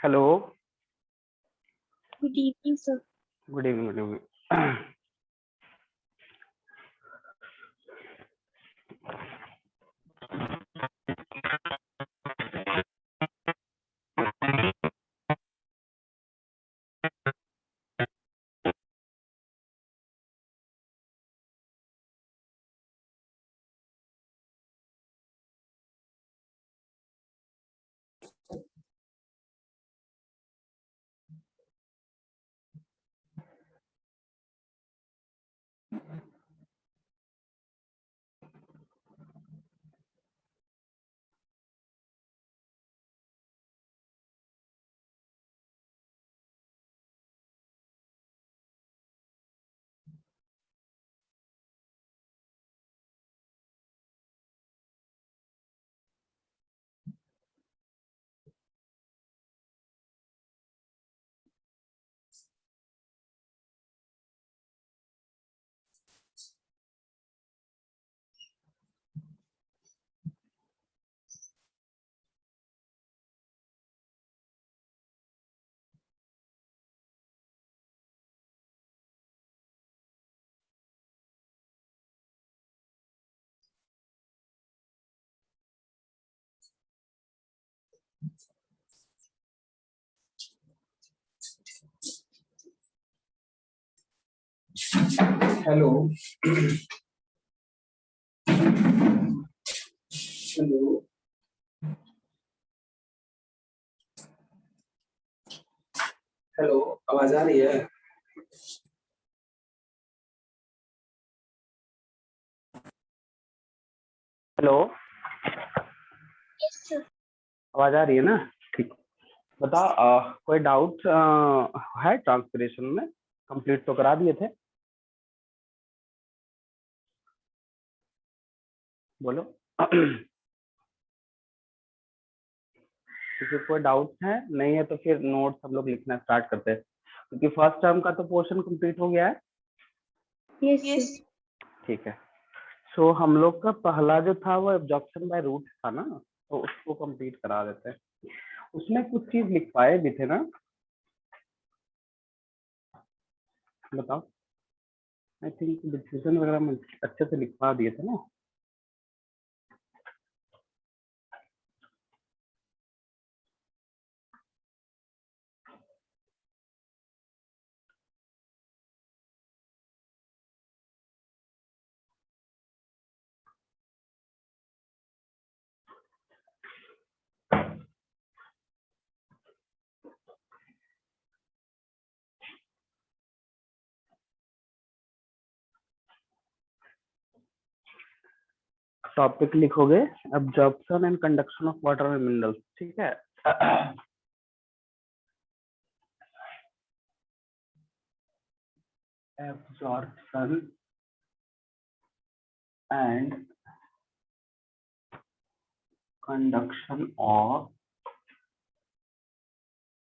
Hello. Good evening sir. Good evening, good evening. Hello hello hello, आवाज आ रही है? Hello, yes sir. आवाज आ रही है ना? ठीक। बता, कोई डाउट है ट्रांसलेशन में? कंप्लीट तो करा दिए थे, बोलो। किसी को कोई डाउट है? नहीं है तो फिर नोट सब लोग लिखना स्टार्ट करते हैं, क्योंकि फर्स्ट टर्म का तो पोर्शन कंप्लीट हो गया है। यस ठीक है। सो हम लोग का पहला जो था वो एब्जॉर्प्शन बाय रूट था ना, तो उसको कंप्लीट करा देते हैं। उसमें कुछ चीज लिखवाए भी थे ना, बताओ। आई थिंक डिस्कशन वगैरह में अच्छे से लिखवा दिए थे ना। टॉपिक लिखोगे absorption and conduction of water and minerals, ठीक है। Absorption and conduction of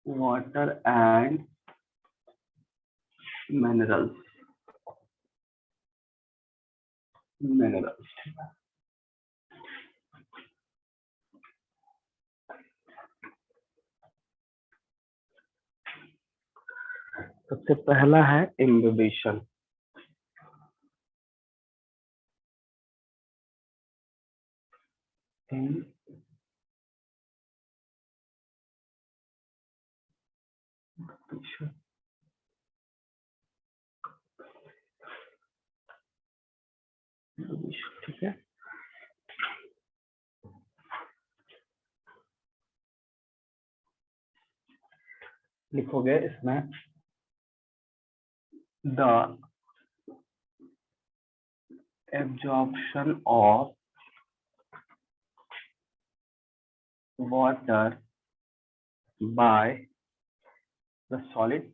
water and minerals. सबसे पहला है इम्बिबिशन। ठीक है, लिखोगे इसमें the absorption of water by the solid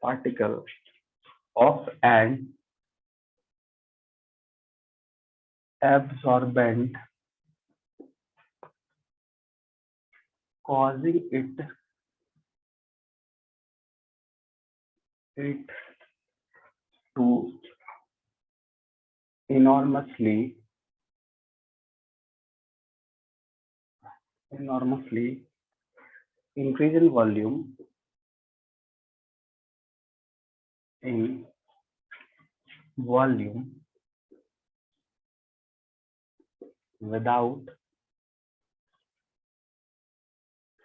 particle of an absorbent causing it to enormously enormously, increase in volume in volume without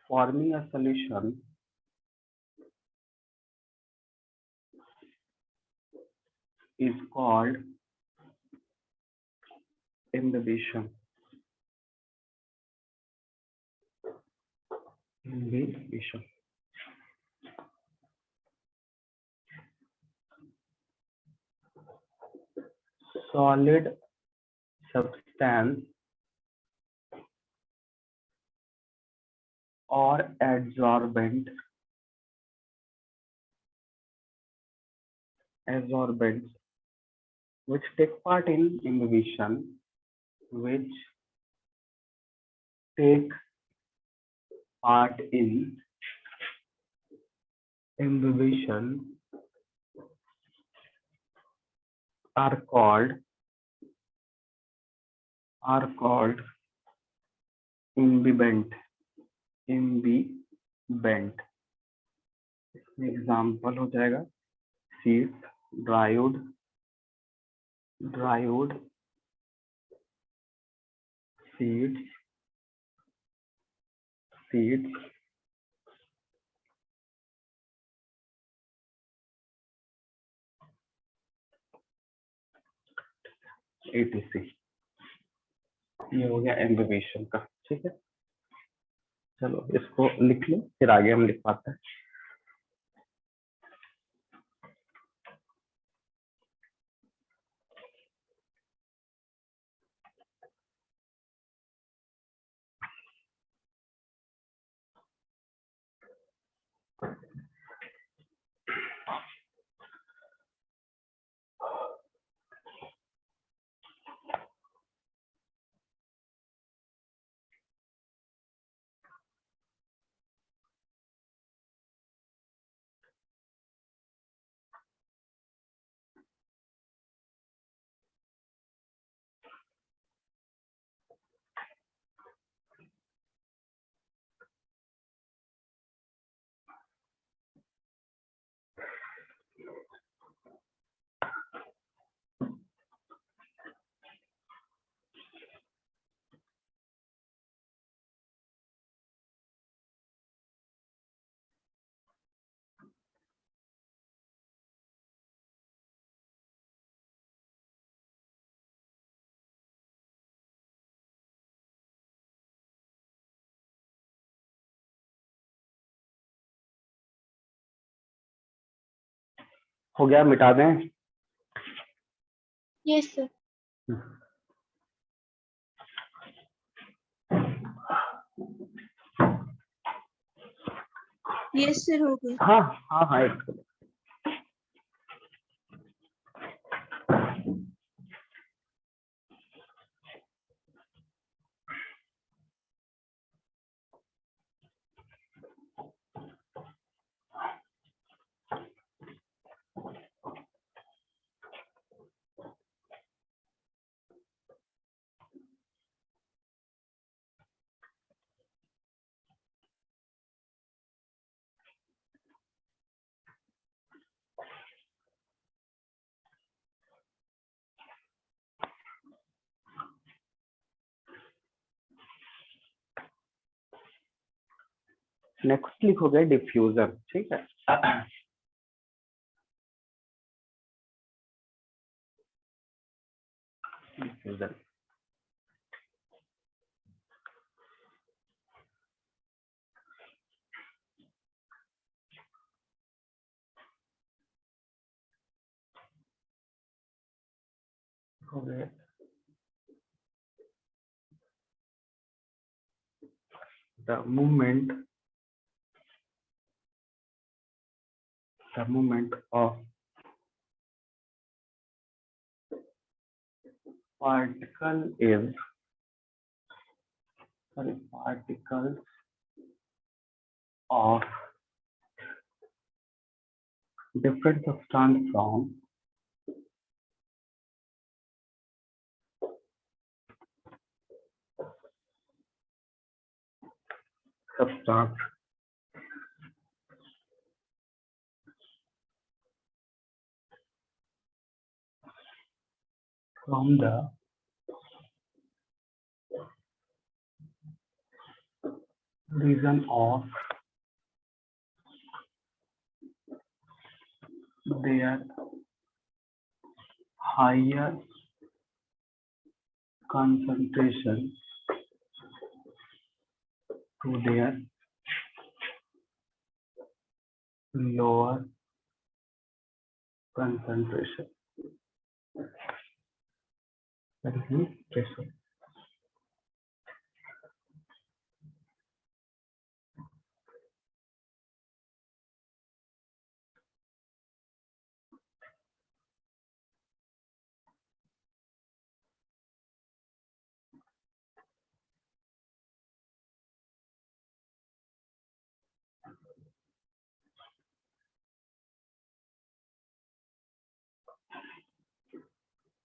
forming a solution is called imbibition. Imbibition. Solid substance or adsorbents which take part in imbibition, which take part in imbibition are called imbibent. Imbibent. इसमें example हो जाएगा seeds, dried seeds, etc. ये हो गया एम्बिबिशन का। ठीक है, चलो इसको लिख लो, फिर आगे हम लिख पाते हैं। हो गया, मिटा दें? Yes, sir. Yes, sir. हो गया। हाँ हाँ हाँ, एक सेकंड। नेक्स्ट लिखोगे डिफ्यूजर। ठीक है, डिफ्यूजर। लिखोगे the movement of particle is particles of different substance from substance from the region of their higher concentration to their lower concentration. That is the pressure.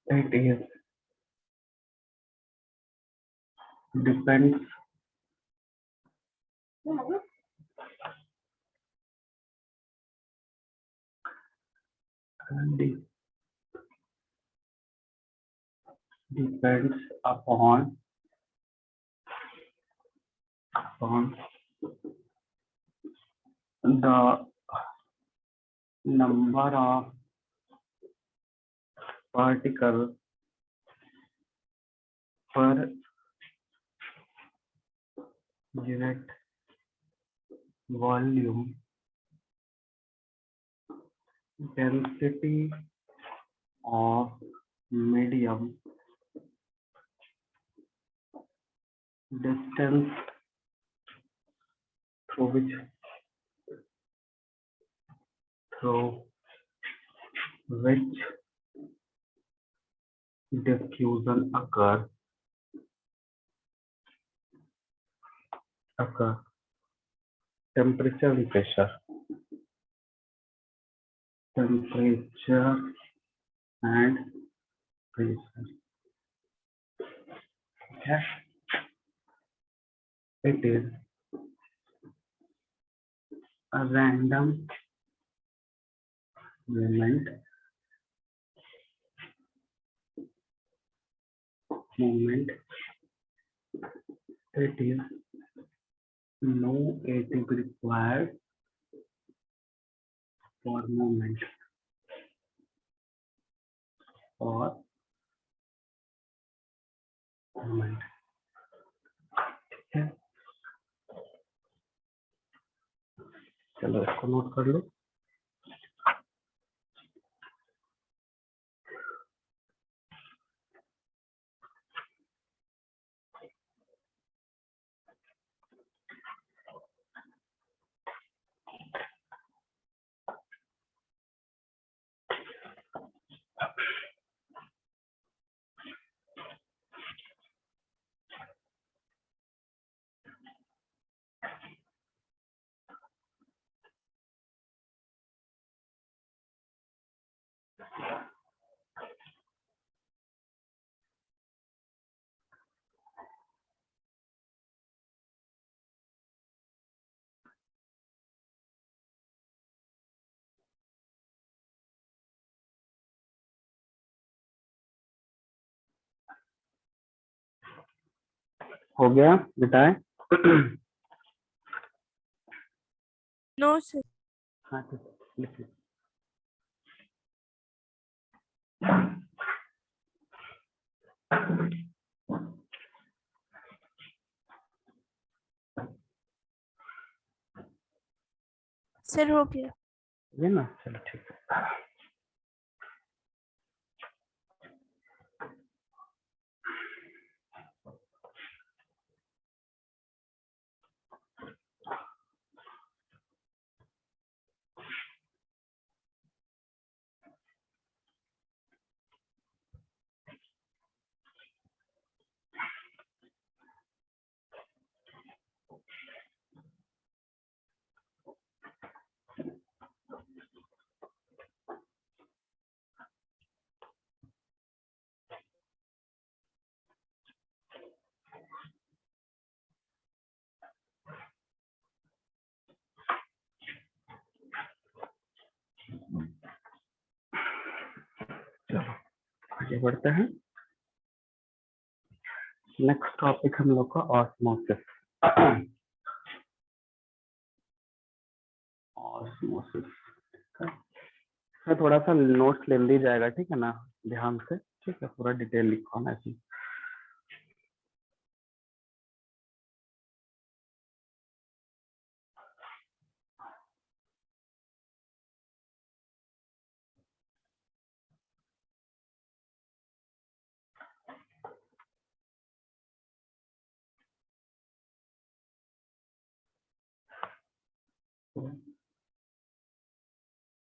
It is depends de- depends upon the number of particles per unit volume, density of medium, distance through which diffusion occur, temperature and pressure, temperature and pressure. Okay. It is a random movement it is no ATP required for movement ठीक है चलो इसको note कर लो हो गया बताएं No, sir. हाँ ठीक है लिखिए Sir, हो गया. ये ना चलो ठीक है आगे बढ़ते हैं। नेक्स्ट टॉपिक हम लोग का ऑस्मोसिस। ऑस्मोसिस इसमें थोड़ा सा नोट्स लेंदी जाएगा, ठीक है ना, ध्यान से, ठीक है, पूरा डिटेल लिखो ना ऐसे।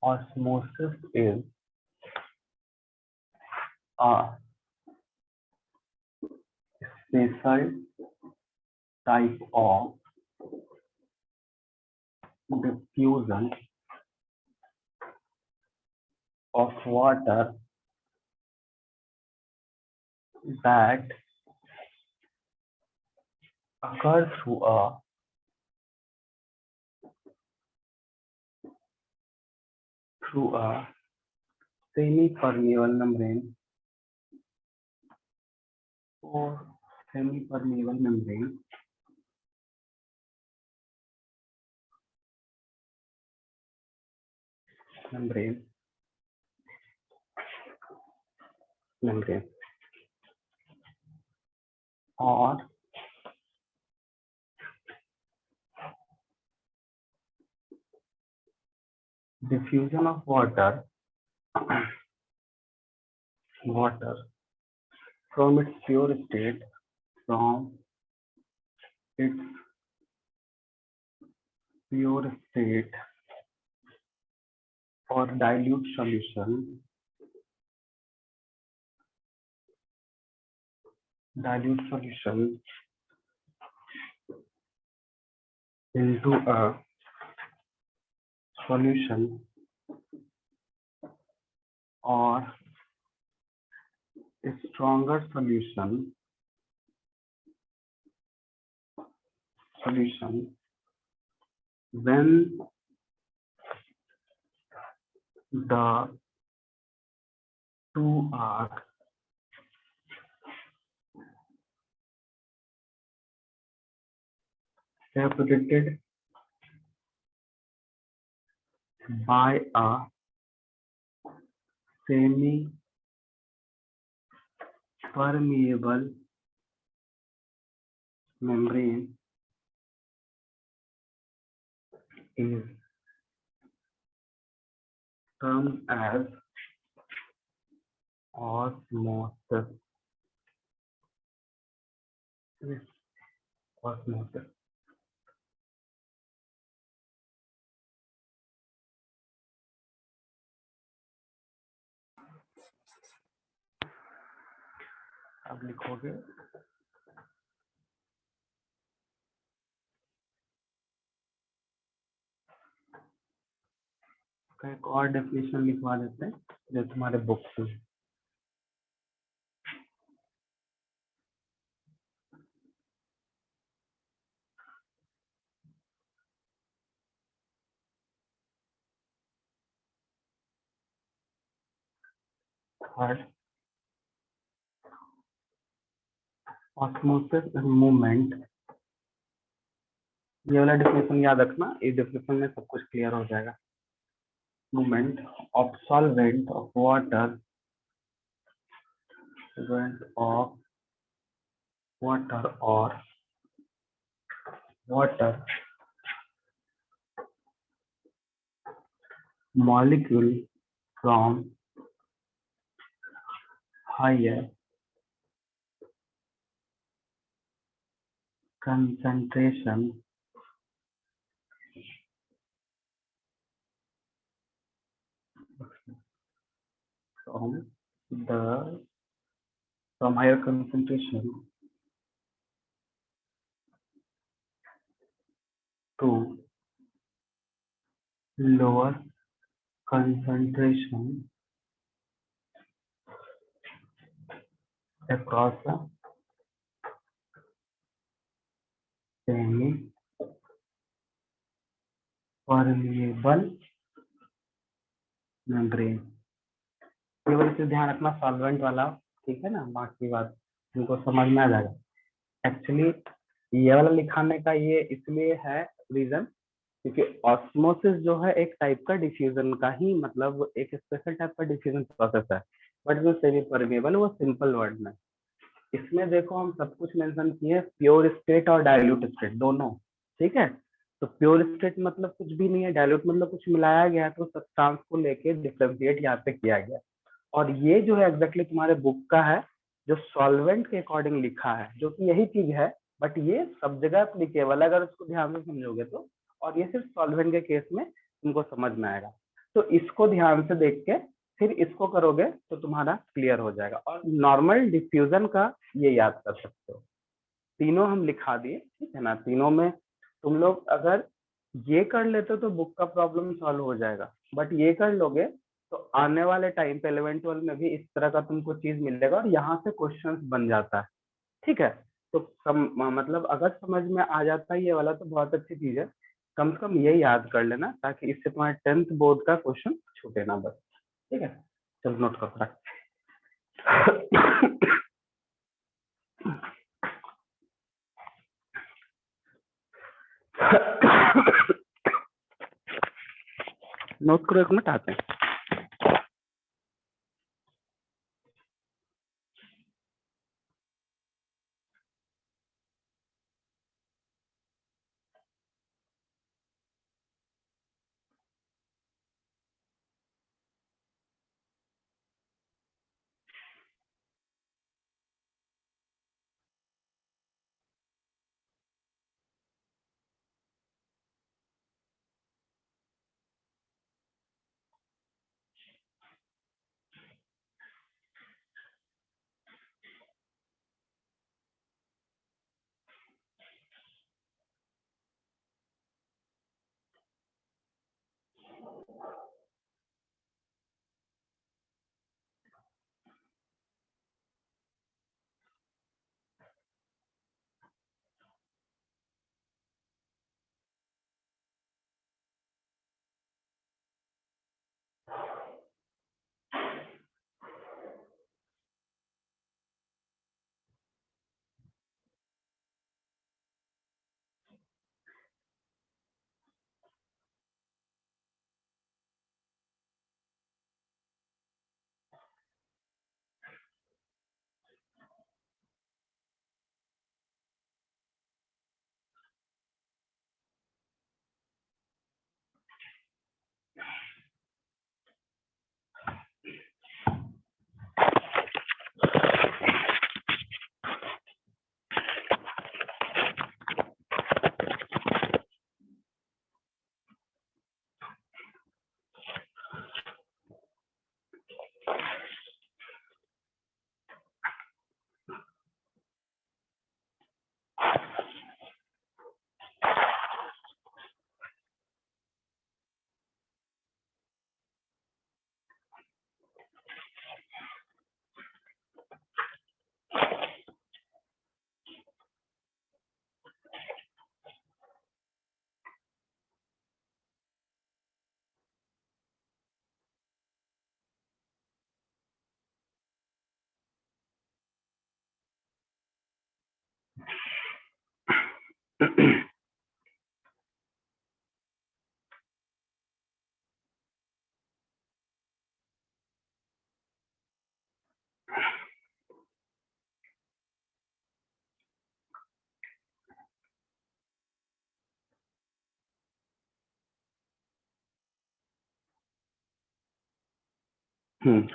Osmosis is a special type of diffusion of water that occurs through a semi-permeable membrane or semi-permeable membrane or diffusion of water from its pure state or dilute solution into a solution or a stronger solution when the two are separated by a semi-permeable membrane is termed as osmosis. अब लिखोगे एक और definition लिखवा देते हैं जो तुम्हारे book में। Third, osmosis is movement. ये वाला डेफिनेशन याद रखना, इस डेफिनेशन में सब कुछ क्लियर हो जाएगा। Movement of solvent of water और water molecule from higher concentration from higher concentration to lower concentration across a semi-permeable membrane। केवल इसे ध्यान रखना सॉल्वेंट वाला, ठीक है ना, बाकी बात तुमको समझ में आ जाएगा। एक्चुअली ये वाला लिखाने का ये इसलिए है रीजन, क्योंकि ऑस्मोसिस जो है एक टाइप का डिफ्यूजन का ही, मतलब एक स्पेशल टाइप का डिफ्यूजन प्रोसेस है, बट जो सेमी परमेबल वो सिंपल वर्ड में। इसमें देखो हम सब कुछ मेंशन किए, प्योर स्टेट और डाइल्यूट स्टेट दोनों, ठीक है। तो प्योर स्टेट मतलब कुछ भी नहीं है, डाइल्यूट मतलब कुछ मिलाया गया, तो सब्सटेंस को लेके डिफरेंशिएट यहाँ पे किया गया। और ये जो है एग्जैक्टली तुम्हारे बुक का है, जो सॉल्वेंट के अकॉर्डिंग लिखा है, जो कि यही चीज है, बट ये सब जगह एप्लीकेबल है अगर उसको ध्यान से समझोगे तो। और ये सिर्फ सॉल्वेंट के केस में तुमको समझ में आएगा, तो इसको ध्यान से देख के फिर इसको करोगे तो तुम्हारा क्लियर हो जाएगा। और नॉर्मल डिफ्यूजन का ये याद कर सकते हो, तीनों हम लिखा दिए, ठीक है ना। तीनों में तुम लोग अगर ये कर लेते हो तो बुक का प्रॉब्लम सॉल्व हो जाएगा, बट ये कर लोगे तो आने वाले टाइम पे 11-12 में भी इस तरह का तुमको चीज मिलेगा और यहाँ से क्वेश्चंस बन जाता है, ठीक है। तो मतलब अगर समझ में आ जाता है ये वाला तो बहुत अच्छी चीज है, कम से कम ये याद कर लेना ताकि इससे तुम्हारे 10th बोर्ड का क्वेश्चन छूटे ना बस, ठीक है। चलो नोट करो। नोट करो, 1 मिनट आते हैं।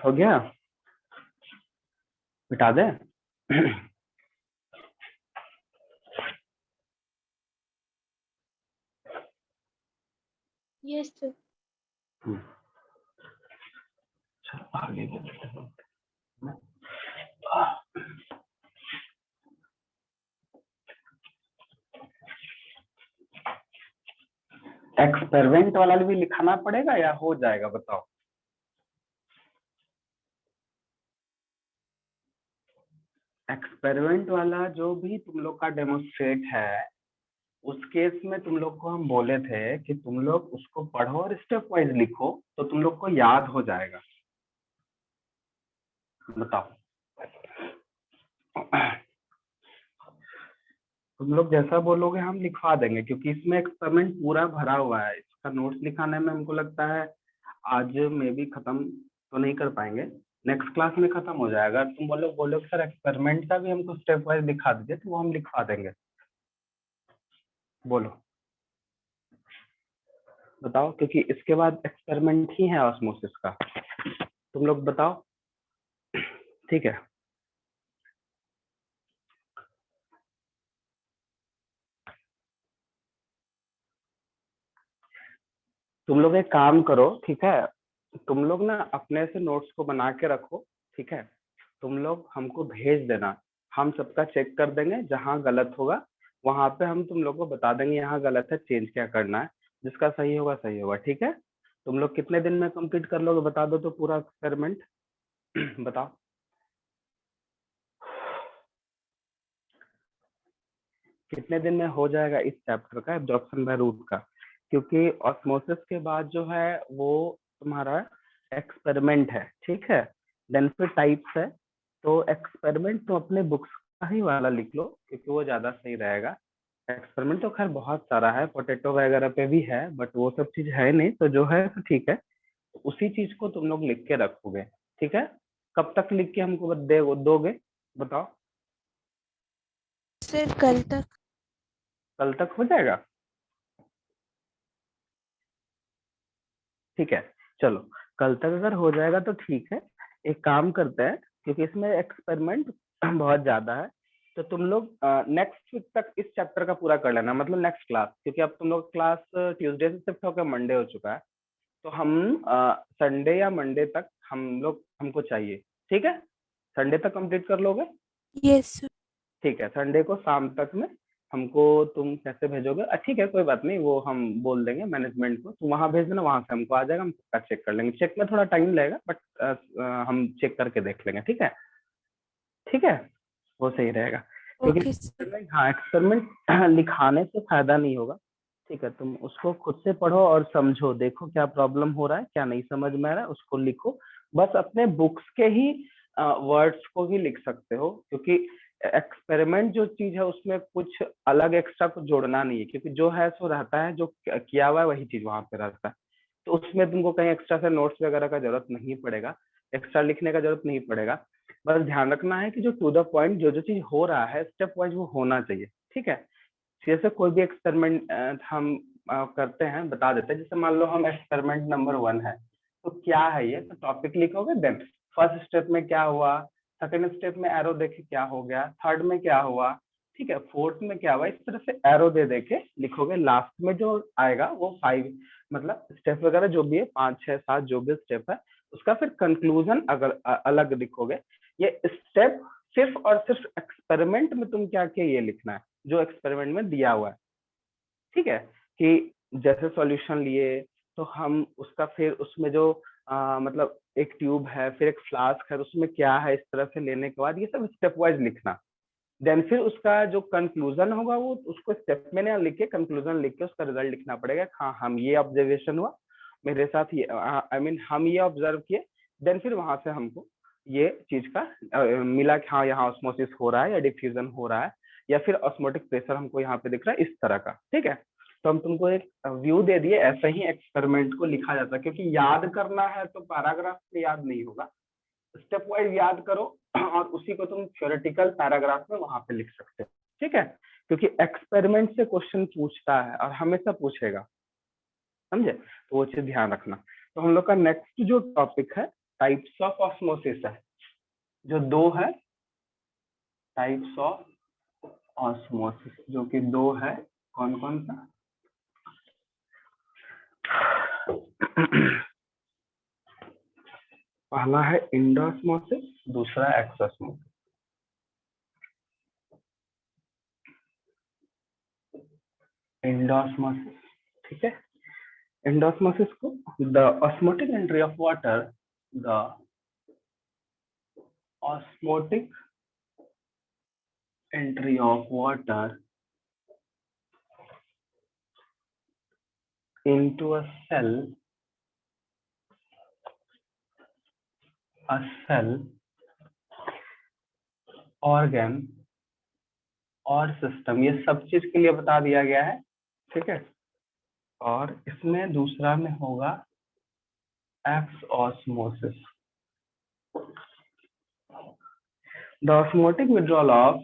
हो गया, मिटा दे। Yes, sir. आगे बढ़ते हैं। एक्सपेरिमेंट वाला भी लिखाना पड़ेगा या हो जाएगा, बताओ। एक्सपेरिमेंट वाला जो भी तुम लोग का डेमोस्ट्रेट है, उस केस में तुम लोग को हम बोले थे कि तुम लोग उसको पढ़ो और स्टेप वाइज लिखो तो तुम लोग को याद हो जाएगा। बताओ। तुम लोग जैसा बोलोगे हम लिखवा देंगे, क्योंकि इसमें एक्सपेरिमेंट पूरा भरा हुआ है। इसका नोट्स लिखाने में हमको लगता है आज में भी खत्म तो नहीं कर पाएंगे, नेक्स्ट क्लास में खत्म हो जाएगा। तुम बोलो सर एक्सपेरिमेंट का भी हमको स्टेप वाइज दिखा दीजिए, तो वो हम लिखवा देंगे। बोलो, बताओ, क्योंकि इसके बाद एक्सपेरिमेंट ही है ऑस्मोसिस का। तुम लोग बताओ, ठीक है। तुम लोग एक काम करो, ठीक है, तुम लोग ना अपने से नोट्स को बना के रखो, ठीक है। तुम लोग हमको भेज देना, हम सबका चेक कर देंगे, जहां गलत होगा वहां पे हम तुम लोग को बता देंगे यहाँ गलत है, चेंज क्या करना है। जिसका सही होगा सही होगा, ठीक है। तुम लोग कितने दिन में कंप्लीट कर लोगे बता दो तो, पूरा एक्सपेरिमेंट बताओ। कितने दिन में हो जाएगा इस चैप्टर का, एब्जॉर्प्शन बाय रूट का? क्योंकि ऑस्मोसिस के बाद जो है वो तुम्हारा एक्सपेरिमेंट है, ठीक है। देन फिर टाइप्स है। तो एक्सपेरिमेंट तो अपने बुक्स का ही वाला लिख लो, क्योंकि वो ज्यादा सही रहेगा। एक्सपेरिमेंट तो खैर बहुत सारा है, पोटैटो वगैरह पे भी है, बट वो सब चीज है नहीं, तो जो है तो ठीक है। उसी चीज को तुम लोग लिख के रखोगे, ठीक है। कब तक लिख के हमको दोगे बताओ? सर कल तक। कल तक हो जाएगा? ठीक है, चलो, कल तक अगर हो जाएगा तो ठीक है। एक काम करते हैं, क्योंकि इसमें एक्सपेरिमेंट बहुत ज्यादा है, तो तुम लोग नेक्स्ट वीक तक इस चैप्टर का पूरा कर लेना, मतलब नेक्स्ट क्लास, क्योंकि अब तुम लोग क्लास ट्यूसडे से शिफ्ट होकर मंडे हो चुका है। तो हम संडे या मंडे तक हमको चाहिए, ठीक है। संडे तक कंप्लीट कर लोगे? Yes sir. ठीक है, संडे को शाम तक में हमको तुम कैसे भेजोगे? ठीक है, कोई बात नहीं, वो हम बोल देंगे मैनेजमेंट को, तुम वहां भेज देना, वहां से हमको आ जाएगा, हम सबका चेक कर लेंगे। चेक में थोड़ा टाइम लगेगा, बट हम चेक करके देख लेंगे, ठीक है। ठीक है, वो सही रहेगा, क्योंकि ओके सर। हाँ, एक्सपेरिमेंट लिखाने से फायदा नहीं होगा, ठीक है। तुम उसको खुद से पढ़ो और समझो, देखो क्या प्रॉब्लम हो रहा है, क्या नहीं समझ में आ रहा है, उसको लिखो। बस अपने बुक्स के ही वर्ड्स को ही लिख सकते हो, क्योंकि एक्सपेरिमेंट जो चीज है उसमें कुछ अलग एक्स्ट्रा कुछ जोड़ना नहीं है, क्योंकि जो है सो रहता है, जो किया हुआ है वही चीज वहां पे रहता है। तो उसमें तुमको कहीं एक्स्ट्रा से नोट्स वगैरह का जरूरत नहीं पड़ेगा, एक्स्ट्रा लिखने का जरूरत नहीं पड़ेगा। बस ध्यान रखना है कि जो टू द पॉइंट जो जो चीज हो रहा है स्टेप वाइज वो होना चाहिए, ठीक है। जैसे कोई भी एक्सपेरिमेंट हम करते हैं, बता देते हैं, जैसे मान लो हम एक्सपेरिमेंट नंबर 1 है, तो क्या है ये, तो टॉपिक लिखोगे, देन फर्स्ट स्टेप में क्या हुआ, सेकंड स्टेप में एरो देखे क्या हो गया, थर्ड में क्या हुआ, ठीक है, फोर्थ में क्या हुआ, इस तरह से एरो दे देके लिखोगे। लास्ट में जो आएगा वो 5, मतलब स्टेप वगैरह जो भी है, 5 6 7 जो भी स्टेप है, उसका फिर कंक्लूजन अगर अलग लिखोगे। ये स्टेप सिर्फ और सिर्फ एक्सपेरिमेंट में तुम क्या किया ये लिखना है, जो एक्सपेरिमेंट में दिया हुआ है, ठीक है। कि जैसे सॉल्यूशन लिए, तो हम उसका फिर उसमें जो मतलब एक ट्यूब है, फिर एक फ्लास्क है, उसमें क्या है, इस तरह से लेने के बाद ये सब स्टेप वाइज लिखना। देन फिर उसका जो कंक्लूजन होगा वो उसको स्टेप में ना लिख के कंक्लूजन लिख के उसका रिजल्ट लिखना पड़ेगा। हाँ, हम ये ऑब्जर्वेशन हुआ मेरे साथ, ये आई मीन हम ये ऑब्जर्व किए। देन फिर वहां से हमको ये चीज का मिला कि हाँ यहाँ ऑस्मोसिस हो रहा है या डिफ्यूजन हो रहा है, या फिर ऑस्मोटिक प्रेशर हमको यहाँ पे दिख रहा है, इस तरह का, ठीक है। तो हम तुमको एक व्यू दे दिए, ऐसे ही एक्सपेरिमेंट को लिखा जाता है, क्योंकि याद करना है तो पैराग्राफ से याद नहीं होगा, स्टेप वाइज याद करो और उसी को तुम थ्योरेटिकल पैराग्राफ में वहां पे लिख सकते हो, ठीक है। क्योंकि एक्सपेरिमेंट से क्वेश्चन पूछता है और हमेशा पूछेगा, समझे, तो वो चीज ध्यान रखना। तो हम लोग का नेक्स्ट जो टॉपिक है टाइप्स ऑफ ऑस्मोसिस है, जो 2 है, टाइप्स ऑफ ऑस्मोसिस, जो कि 2 है। कौन कौन सा? पहला है इंडोस्मोसिस, दूसरा एक्सोस्मोसिस। इंडोस्मोसिस, ठीक है। Endosmosis को the osmotic entry of water, the osmotic entry of water into a cell organ और सिस्टम, ये सब चीज के लिए बता दिया गया है, ठीक है। और इसमें दूसरा में होगा x osmosis, the osmotic withdrawal of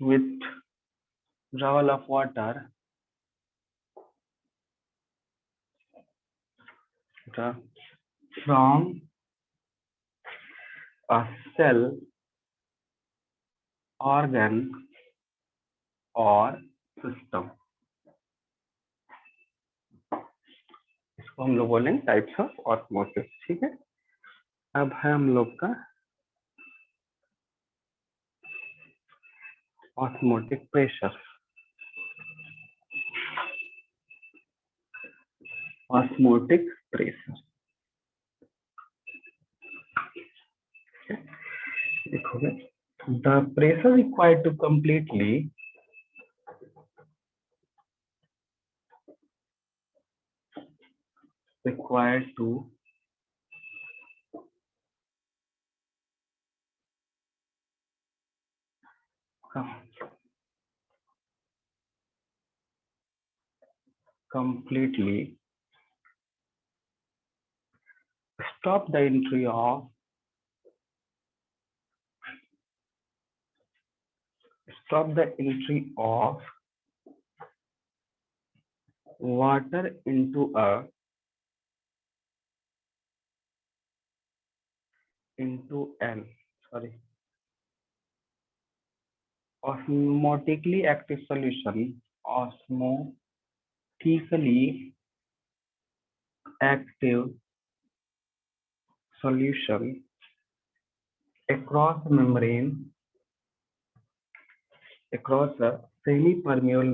withdrawal of water from a cell, organ और सिस्टम, इसको हम लोग बोलेंगे टाइप्स ऑफ ऑस्मोसिस, ठीक है। अब है हम लोग का ऑस्मोटिक प्रेशर। ऑस्मोटिक प्रेशर देखोगे, the pressure required to completely required to completely stop the entry of water into an osmotically active solution, osmotically active solution across a semi-permeable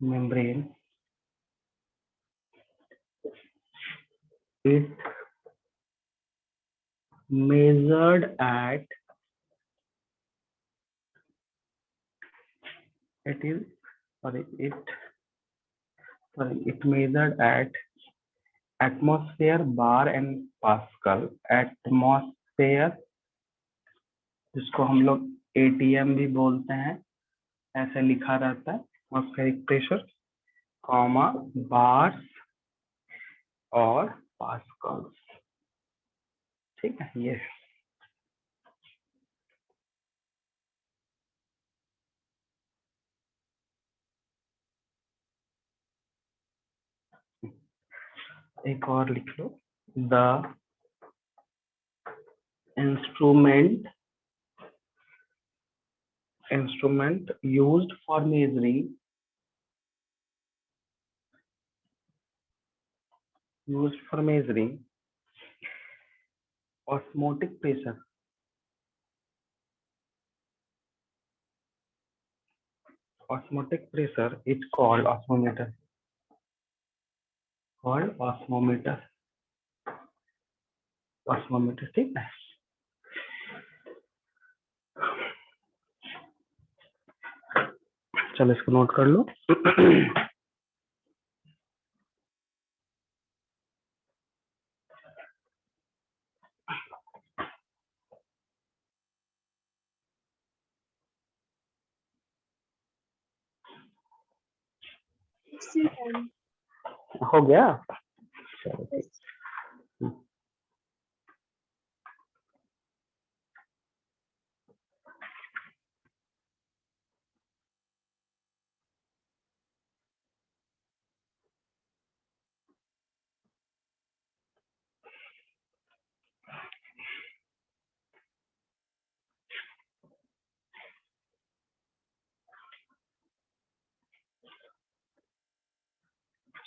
membrane. It measured at atmosphere bar and Pascal, atmosphere जिसको हम लोग ATM भी बोलते हैं, ऐसे लिखा रहता है, एटमॉस्फेरिक प्रेशर, कॉमा बार्स और पास्कल्स, ठीक है। ये एक और लिख लो, the instrument used for measuring osmotic pressure is called osmometer, ठीक है। चलो इसको नोट कर लो। हो गया, चलो ठीक।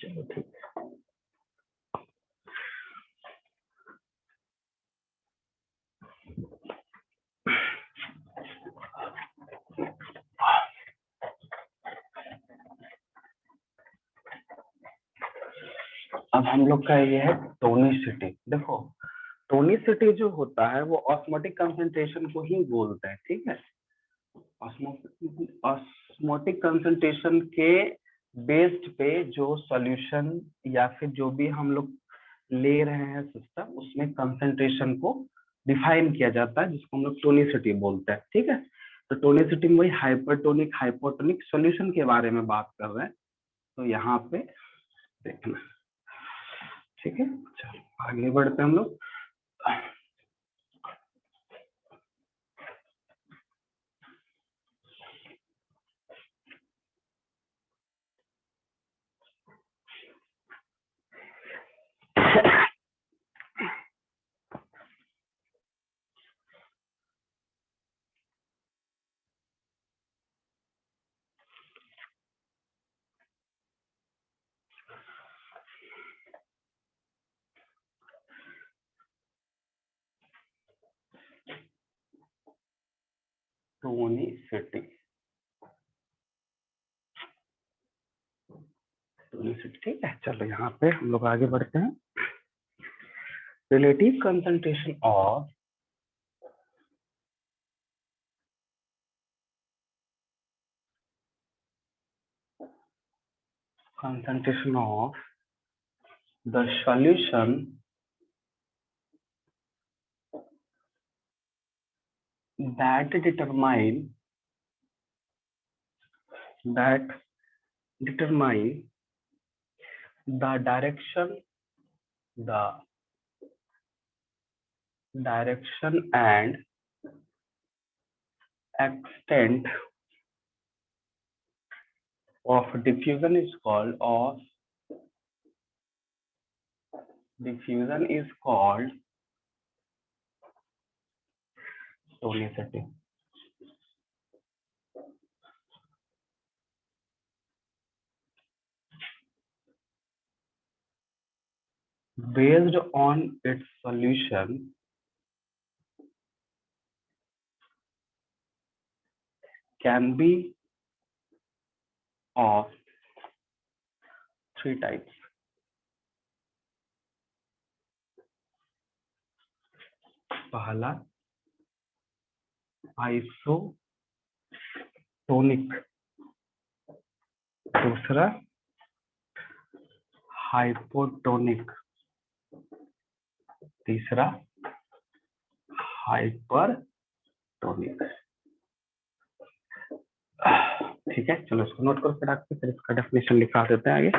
चलो ठीक है। अब हम लोग का ये है टोनिसिटी। देखो टोनिसिटी जो होता है वो ऑस्मोटिक कंसंट्रेशन को ही बोलते हैं, ठीक है। ऑस्मोटिक कंसंट्रेशन के बेस्ड पे जो सॉल्यूशन या फिर जो भी हम लोग ले रहे हैं सिस्टम, उसमें कंसंट्रेशन को डिफाइन किया जाता है, जिसको हम लोग टोनिसिटी बोलते हैं। ठीक है, तो टोनिसिटी में वही हाइपरटोनिक हाइपोटोनिक सॉल्यूशन के बारे में बात कर रहे हैं, तो यहाँ पे देखना। ठीक है, चलो आगे बढ़ते हैं हम लोग। टोनिसिटी, ठीक है, चलो यहाँ पे हम लोग आगे बढ़ते हैं। Relative concentration of the solution that determine the direction and extent of diffusion is called tonicity. Based on its solution, can be of three types. पहला आइसोटोनिक, दूसरा हाइपोटोनिक, तीसरा हाइपरटोनिक। ठीक है, चलो इसको नोट करो फटाक से, फिर इसका डेफिनेशन लिखा देते हैं आगे।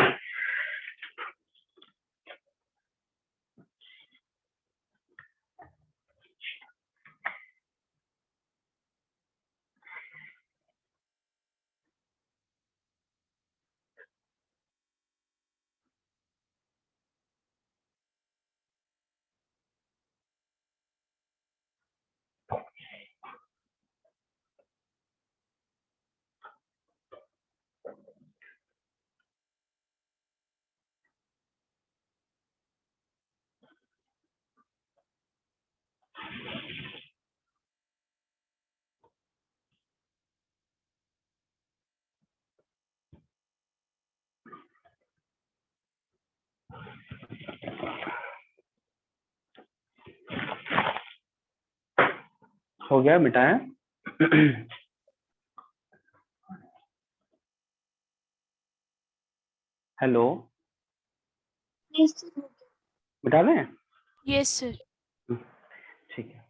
हो गया, मिटाया? Hello, Yes, sir. मिटा दें? Yes, sir. ठीक है,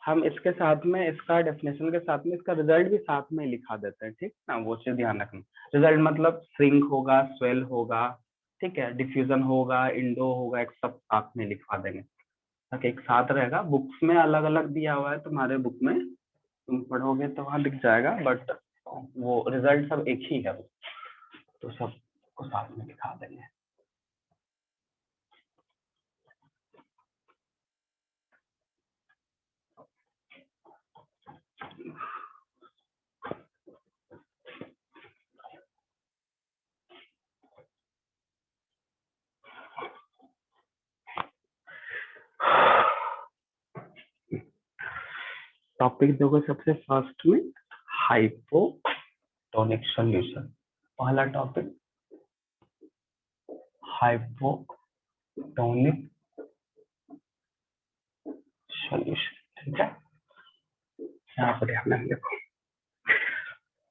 हम इसके साथ में, इसका डेफिनेशन के साथ में इसका रिजल्ट भी साथ में लिखा देते हैं। ठीक ना, वो चीज ध्यान रखना। रिजल्ट मतलब श्रिंक होगा, स्वेल होगा, ठीक है, डिफ्यूजन होगा, इंडो होगा, एक सब साथ में लिखवा देंगे ताकि एक साथ रहेगा। बुक्स में अलग अलग दिया हुआ है, तुम्हारे बुक में तुम पढ़ोगे तो वहां लिख जाएगा, बट वो रिजल्ट सब एक ही है, तो सबको साथ में लिखा देंगे। टॉपिक देखो, सबसे फर्स्ट में हाइपोटोनिक सॉल्यूशन, पहला टॉपिक हाइपोटोनिक सॉल्यूशन। ठीक है, यहाँ पर ध्यान देखो,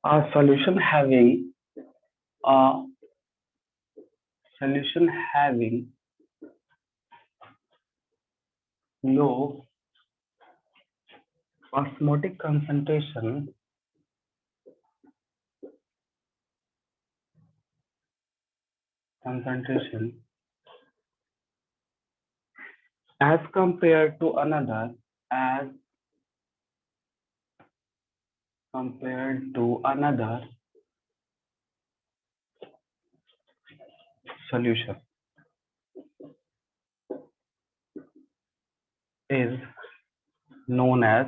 a solution having low osmotic concentration as compared to another solution is known as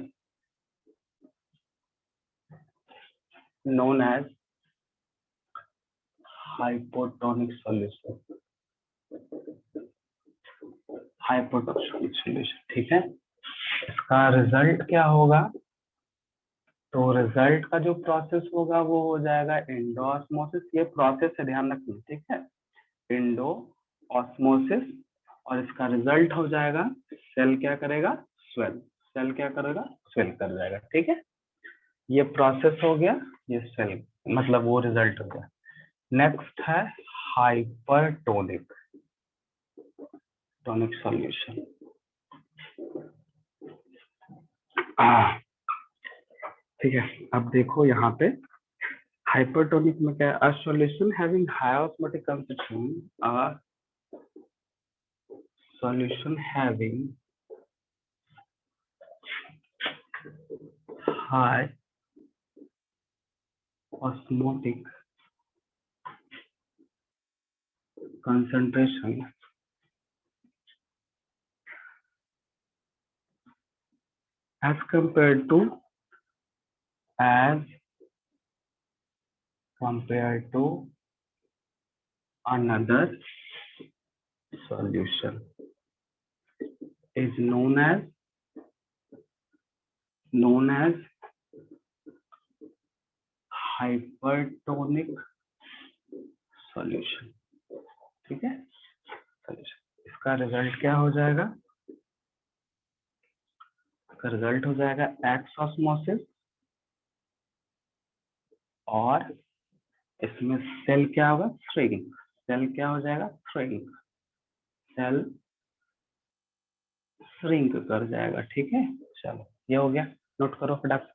hypotonic solution. ठीक है, इसका रिजल्ट क्या होगा? तो रिजल्ट का जो प्रोसेस होगा वो हो जाएगा एंडोऑस्मोसिस। ये प्रोसेस है, ध्यान रखना, ठीक है, एंडोऑस्मोसिस। और इसका रिजल्ट हो जाएगा सेल क्या करेगा? स्वेल कर जाएगा। ठीक है, ये प्रोसेस हो गया, ये सेल मतलब वो रिजल्ट हो गया। नेक्स्ट है हाइपरटोनिक सॉल्यूशन। ठीक है, अब देखो यहाँ पे हाइपरटोनिक में क्या है? A solution having high osmotic concentration, a solution having high osmotic concentration as compared to another solution is known as hypertonic solution। ठीक है, इसका रिजल्ट क्या हो जाएगा? इसका रिजल्ट हो जाएगा एक्स ऑस्मोसिस, और इसमें सेल क्या होगा? श्रिंक। सेल क्या हो जाएगा? सेल श्रिंक कर जाएगा। ठीक है, चलो ये हो गया, नोट करो फटाफट।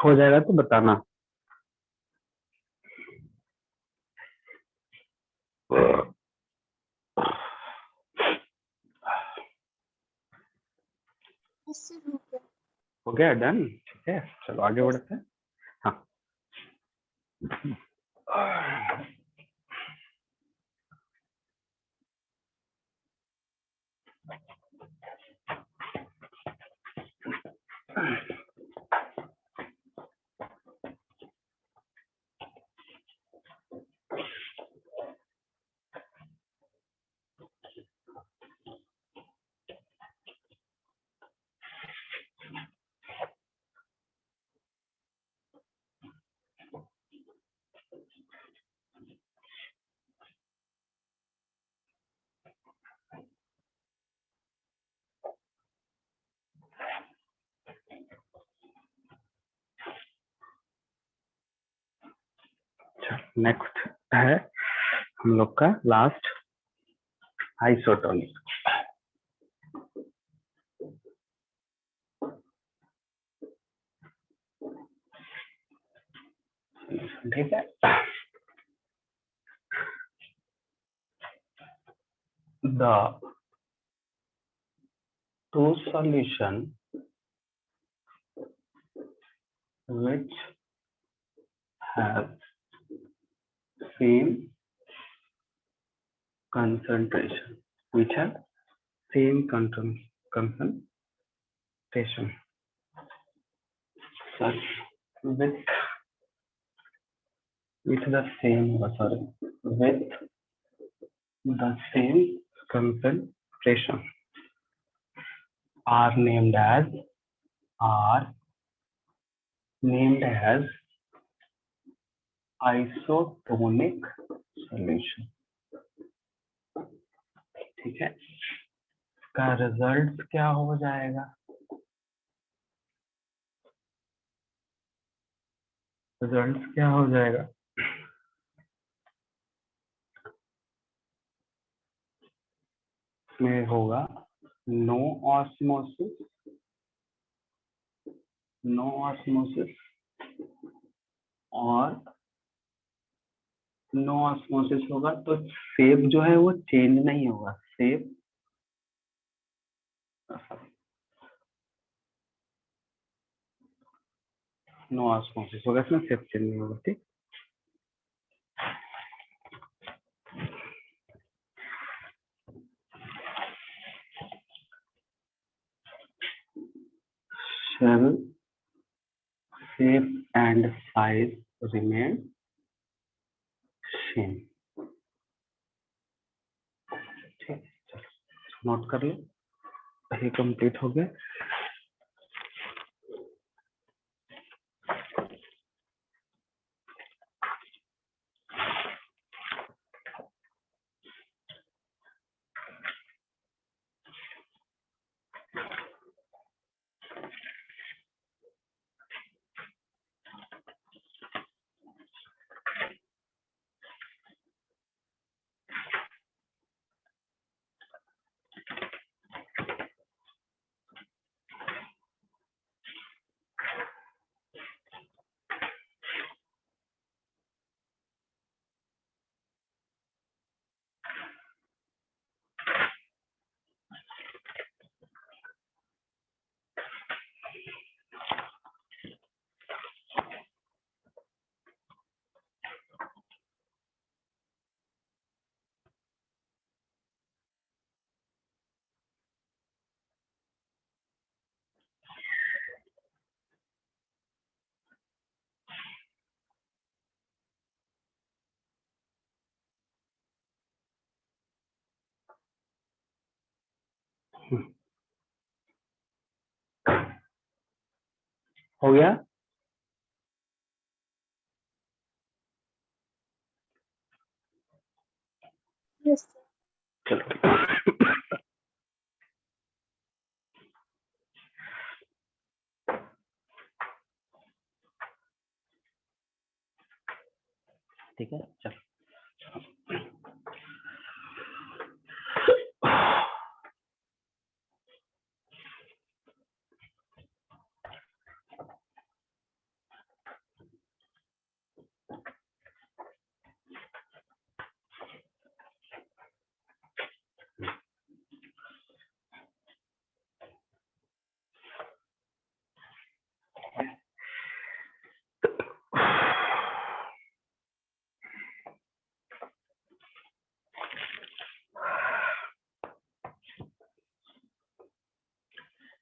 हो जाएगा तो बताना। हो गया, डन। ठीक है, चलो आगे बढ़ते हैं। हाँ, नेक्स्ट है हम लोग का last isotonic. two solution which have same concentration, which have same concentration, sorry, with the same, with the same concentration are named as isotonic solution. ठीक है, इसका रिजल्ट क्या हो जाएगा? रिजल्ट क्या हो जाएगा? में होगा नो ऑस्मोसिस और नो ऑस्मोसिस होगा तो शेप जो है वो चेंज नहीं होगा, शेप नो ऑस्मोसिस होगा, इसमें शेप चेंज नहीं होगा। ठीक, shell shape and size remain same। ठीक, चलो नोट कर लो, ये कंप्लीट हो गया। हो गया? Yes, sir. चलो ठीक है, चलो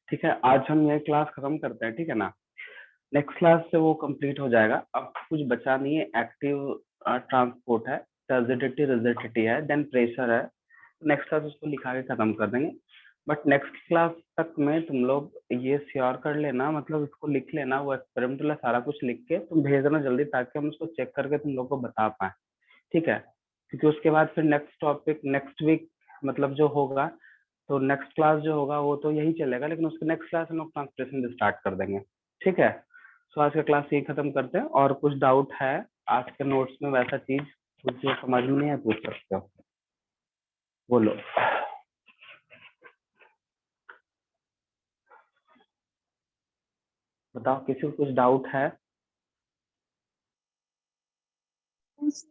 ठीक है, आज हम ये क्लास खत्म करते हैं, ठीक है ना? नेक्स्ट क्लास से वो कंप्लीट हो जाएगा। अब कुछ बचा नहीं है, एक्टिव ट्रांसपोर्ट है, टर्जिडिटी रिजिडिटी है, देन प्रेशर है। नेक्स्ट क्लास उसको लिखा के खत्म कर देंगे। बट नेक्स्ट क्लास तक में तुम लोग ये श्योर कर लेना, मतलब इसको लिख लेना, वो एक्सपेरिमेंट वाला सारा कुछ लिख के तुम भेज देना जल्दी, ताकि हम उसको चेक करके तुम लोग को बता पाए। ठीक है, क्योंकि उसके बाद फिर नेक्स्ट टॉपिक नेक्स्ट वीक मतलब जो होगा, तो नेक्स्ट क्लास जो होगा वो तो यही चलेगा, लेकिन उसके नेक्स्ट क्लास हम लोग ट्रांसलेशन स्टार्ट कर देंगे। ठीक है, सो आज का क्लास यही खत्म करते हैं। और कुछ डाउट है आज के नोट्स में, वैसा चीज कुछ जो समझ में नहीं है पूछ सकते हो, बोलो। बताओ, किसी को कुछ डाउट है? Yes, sir.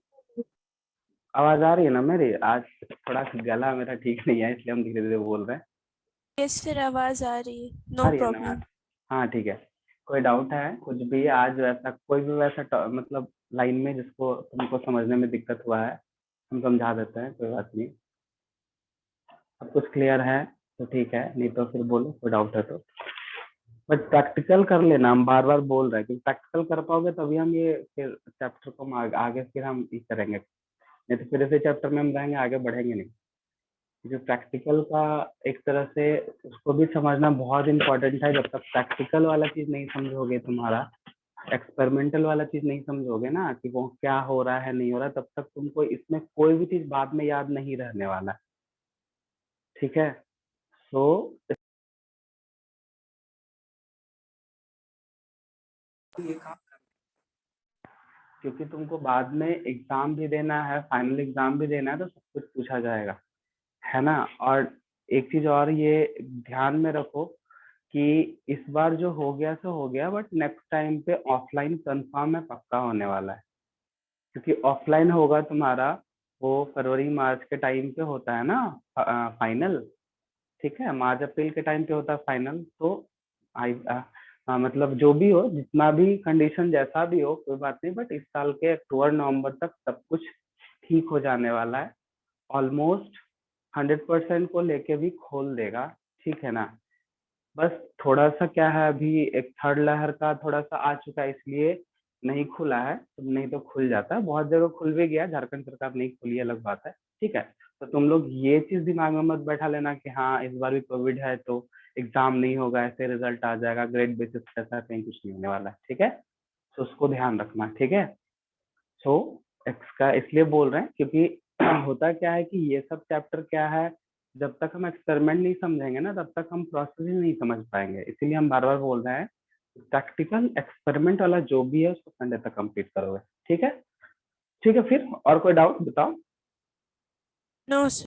आवाज आ रही है ना मेरी? आज थोड़ा गला मेरा ठीक नहीं है, इसलिए हम धीरे धीरे बोल रहे हैं। यस सर, आवाज आ रही है, आ नो रही है ना? प्रॉब्लम। हाँ ठीक है। कोई डाउट है कुछ भी आज वैसा कोई भी वैसा मतलब लाइन में जिसको तुमको समझने में दिक्कत हुआ है, हम समझा देते हैं, कोई बात नहीं। सब कुछ क्लियर है तो ठीक है, नहीं तो फिर बोलो कोई डाउट है तो। बट प्रैक्टिकल कर लेना, हम बार बार बोल रहे हैं कि प्रैक्टिकल कर पाओगे तभी हम ये फिर चैप्टर को आगे फिर हम ये करेंगे, नहीं तो फिर इसी चैप्टर में हम रहेंगे, आगे बढ़ेंगे नहीं। जो प्रैक्टिकल का एक तरह से उसको भी समझना बहुत इंपॉर्टेंट है। जब तक प्रैक्टिकल वाला चीज नहीं समझोगे, तुम्हारा एक्सपेरिमेंटल वाला चीज नहीं समझोगे ना कि वो क्या हो रहा है नहीं हो रहा, तब तक तुमको इसमें कोई भी चीज बाद में याद नहीं रहने वाला। ठीक है, तो ये काम क्योंकि तुमको बाद में एग्जाम भी देना है, फाइनल एग्जाम भी देना है, तो सब कुछ पूछा जाएगा, है ना। और एक चीज और ये ध्यान में रखो कि इस बार जो हो गया सो हो गया, बट नेक्स्ट टाइम पे ऑफलाइन कंफर्म है, पक्का होने वाला है। क्योंकि ऑफलाइन होगा तुम्हारा, वो फरवरी मार्च के टाइम पे होता है ना फाइनल। ठीक है, मार्च अप्रैल के टाइम पे होता है फाइनल। तो मतलब जो भी हो, जितना भी कंडीशन जैसा भी हो, कोई बात नहीं, बट इस साल के अक्टूबर नवंबर तक सब कुछ ठीक हो जाने वाला है। ऑलमोस्ट 100% को लेके भी खोल देगा, ठीक है ना। बस थोड़ा सा क्या है, अभी एक थर्ड लहर का थोड़ा सा आ चुका है, इसलिए नहीं खुला है, तो नहीं तो खुल जाता। बहुत जगह खुल भी गया, झारखंड सरकार नहीं खुली, अलग बात है। ठीक है, तो तुम लोग ये चीज दिमाग में मत बैठा लेना कि हाँ इस बार भी कोविड है तो एग्जाम नहीं होगा, ऐसे रिजल्ट आ जाएगा ग्रेड बेसिस, ऐसा कहीं कुछ नहीं होने वाला है। ठीक है, तो उसको ध्यान रखना। ठीक है, सो इसका इसलिए बोल रहे हैं क्योंकि होता क्या है कि ये सब चैप्टर क्या है, जब तक हम एक्सपेरिमेंट नहीं समझेंगे ना, तब तक हम प्रोसेस ही नहीं समझ पाएंगे। इसीलिए हम बार बार बोल रहे हैं प्रैक्टिकल एक्सपेरिमेंट वाला जो भी है उसको संडे तक कंप्लीट करोगे। ठीक है, ठीक है, फिर और कोई डाउट बताओ। No sir.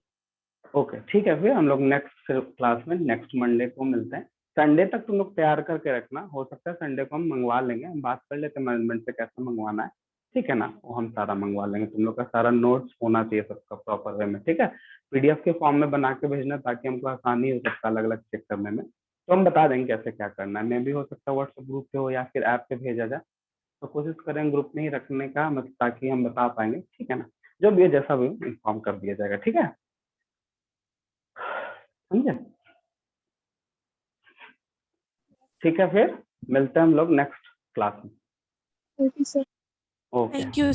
ओके ठीक है, फिर हम लोग नेक्स्ट क्लास में नेक्स्ट मंडे को मिलते हैं। संडे तक तुम लोग तैयार करके रखना, हो सकता है संडे को हम मंगवा लेंगे, हम बात कर लेते हैं मैनेजमेंट से कैसे मंगवाना है। ठीक है ना, वो हम सारा मंगवा लेंगे। तुम लोग का सारा नोट्स होना चाहिए सबका प्रॉपर वे में। ठीक है, पीडीएफ के फॉर्म में बना के भेजना ताकि हमको आसानी हो सकता है अलग अलग चेक करने में। तो हम बता देंगे कैसे क्या करना है, मे भी हो सकता है व्हाट्सएप ग्रुप पे हो या फिर ऐप पे भेजा जाए, तो कोशिश करें ग्रुप में ही रखने का, मतलब ताकि हम बता पाएंगे। ठीक है ना, जो भी है जैसा भी इन्फॉर्म कर दिया जाएगा। ठीक है, समझे। ठीक है, फिर मिलते हैं हम लोग नेक्स्ट क्लास में। Okay sir. Okay. Thank you.